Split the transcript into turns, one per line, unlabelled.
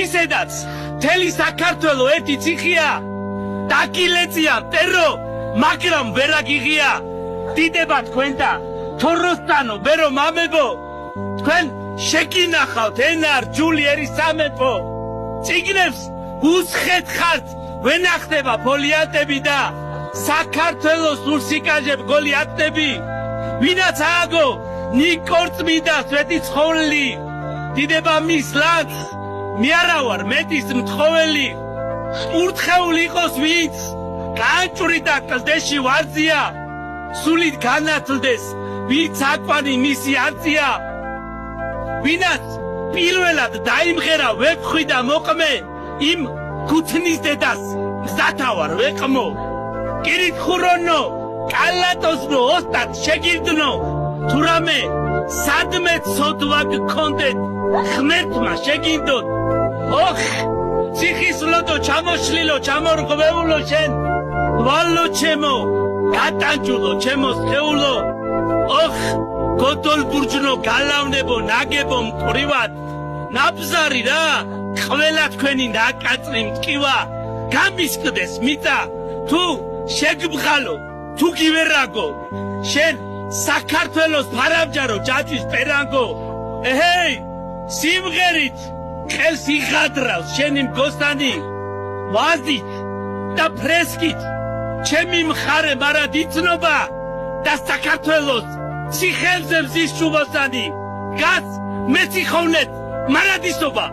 ისედაც მთელი საქართველო ერთი ციხია დაკილეწია მტერო მაგრამ ვერ აგიღია დიდება თქვენ და თოროსტანო ბერო მამებო თქვენ შეკინახავთ ენარ ჯულიერი სამეფო წიგნებს უსხეთ ხართ ვენახდება ფოლიატები და საქართველოს ურსიკაჟებ გოლიატები ვინაც ააგო ნიკორწმიდა სვეტი ცხოველი დიდება მის ლანძ მე არა ვარ მეტის მთხოველი ურთხეულ იყოს ვინც განჭური და კლდეში ვარძია სულით განათლდეს ვინც აკვანი მისი არწია ვინაც პირველად დაიმღერა ვეფხვი და მოყმე იმ ქუთნის დედას მზათავარ ვეყმო კირითხურონო კალატოსნო ოსტად შეგირდნო თურამე სადმე ცოდვა გქონდეთ ღმერთმა შეგინდოთ ოხ ციხის ლოდო ჩამოშლილო ჩამორღვეულო შენ ვალო ჩემო გატანჯულო ჩემო სხეულო ოხ გოდოლბურჯნო გალავნებო ნაგებო მტრივად ნაბზარი რა ყველა თქვენი ნაკაწრი მტკივა გამისკდეს მიწა თუ შეგბღალო თუ გივერაგო შენ საქართველოს ფარავჯარო ჯაჭვის პერანგო ეჰეი სიმღერით ხელს იღადრავს შენი მგოსანი ვაზით და ფრესკით ჩემი მხარე მარად იცნობა და საქართველოს ციხებზე მზის შუბოსანი გას მეციხოვნეთ მარადისობა